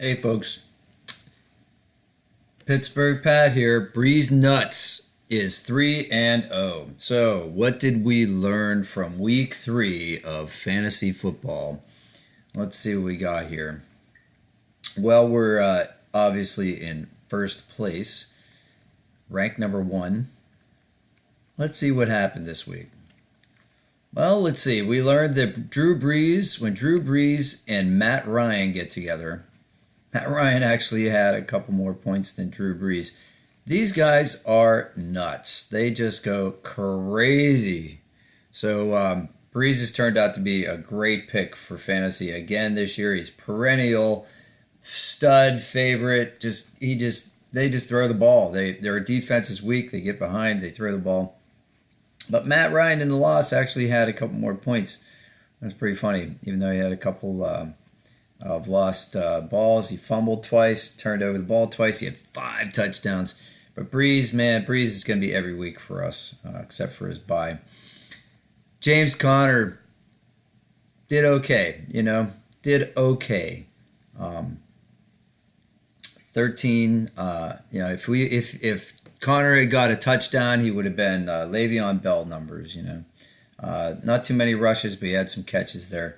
Hey folks, Pittsburgh Pat here. Brees Nuts is 3-0. So, what did we learn from week 3 of fantasy football? Let's see what we got here. Well, we're obviously in first place, ranked number 1. Let's see what happened this week. Well, let's see. We learned that when Drew Brees and Matt Ryan get together, Matt Ryan actually had a couple more points than Drew Brees. These guys are nuts. They just go crazy. So Brees has turned out to be a great pick for fantasy again this year. He's perennial stud favorite. They just throw the ball. Their defense is weak. They get behind. They throw the ball. But Matt Ryan in the loss actually had a couple more points. That's pretty funny. Even though he had a couple of lost balls, he fumbled twice, turned over the ball twice. He had 5 touchdowns. But Brees is going to be every week for us, except for his bye. James Conner did okay. Did okay. 13. If Conner had got a touchdown, he would have been Le'Veon Bell numbers. Not too many rushes, but he had some catches there.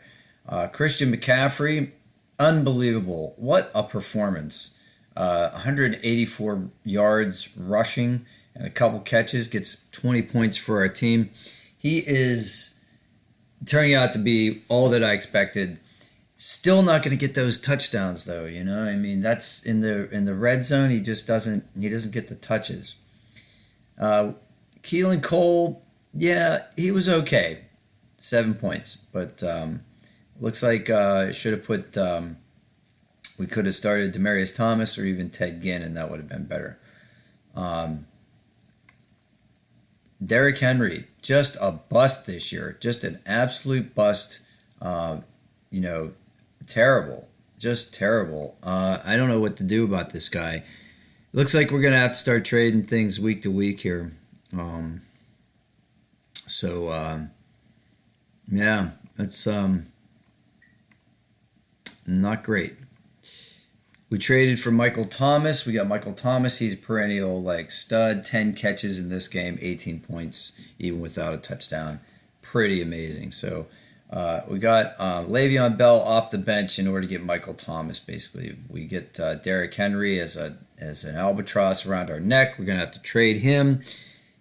Christian McCaffrey, unbelievable! What a performance! 184 yards rushing and a couple catches, gets 20 points for our team. He is turning out to be all that I expected. Still not going to get those touchdowns though, I mean, that's in the red zone. He just doesn't get the touches. Keelan Cole, yeah, he was okay, 7 points, but looks like should have put. We could have started Demaryius Thomas or even Ted Ginn, and that would have been better. Derrick Henry, just a bust this year, just an absolute bust. Terrible, just terrible. I don't know what to do about this guy. It looks like we're gonna have to start trading things week to week here. Yeah, that's not great. We traded for Michael Thomas. We got Michael Thomas. He's a perennial stud. 10 catches in this game, 18 points, even without a touchdown. Pretty amazing. So we got Le'Veon Bell off the bench in order to get Michael Thomas. Basically, we get Derrick Henry as an albatross around our neck. We're gonna have to trade him,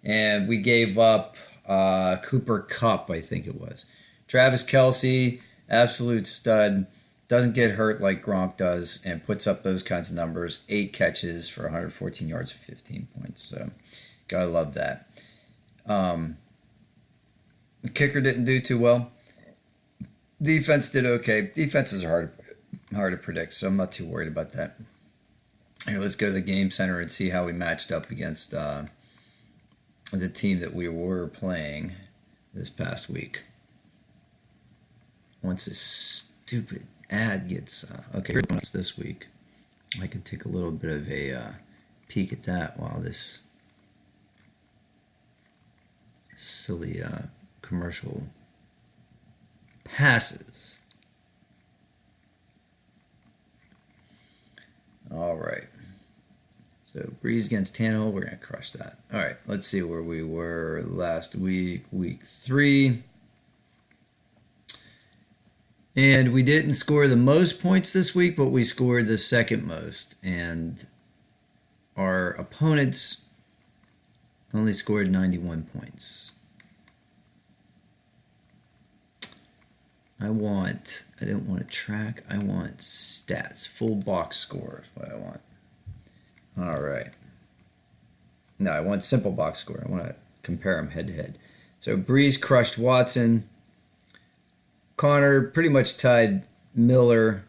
and we gave up Cooper Kupp, I think it was. Travis Kelce, absolute stud. Doesn't get hurt like Gronk does and puts up those kinds of numbers. 8 catches for 114 yards for 15 points. So, gotta love that. The kicker didn't do too well. Defense did okay. Defenses are hard to predict, so I'm not too worried about that. Here, let's go to the game center and see how we matched up against the team that we were playing this past week. Once this stupid ad gets okay, here's this week. I can take a little bit of a peek at that while this silly commercial passes. All right. So Brees against Tannehill, we're gonna crush that. All right, let's see where we were last week, week 3. And we didn't score the most points this week, but we scored the second most. And our opponents only scored 91 points. I didn't want to track. I want stats. Full box score is what I want. All right. No, I want simple box score. I want to compare them head to head. So Brees crushed Watson. Conner pretty much tied Miller.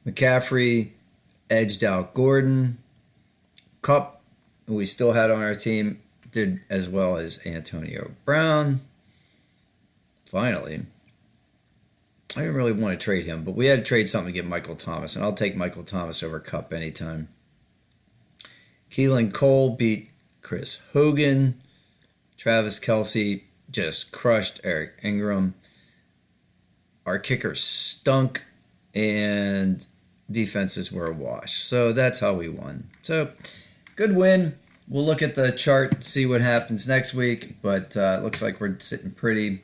McCaffrey edged out Gordon. Kupp, who we still had on our team, did as well as Antonio Brown. Finally. I didn't really want to trade him, but we had to trade something to get Michael Thomas, and I'll take Michael Thomas over Kupp anytime. Keelan Cole beat Chris Hogan. Travis Kelce just crushed Eric Ingram. Our kicker stunk, and defenses were a wash. So that's how we won. So good win. We'll look at the chart, see what happens next week. But it looks like we're sitting pretty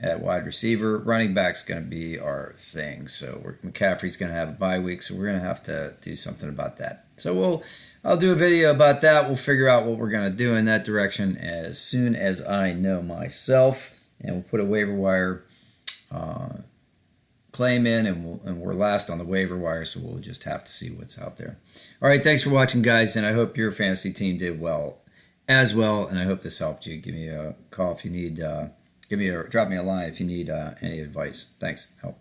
at wide receiver. Running back's going to be our thing. So McCaffrey's going to have a bye week, so we're going to have to do something about that. So I'll do a video about that. We'll figure out what we're going to do in that direction as soon as I know myself. And we'll put a waiver wire claim in, and we're last on the waiver wire, so we'll just have to see what's out there. All right, thanks for watching, guys, and I hope your fantasy team did well as well, and I hope this helped you. Give me a call if you need, drop me a line if you need any advice. Thanks. Help.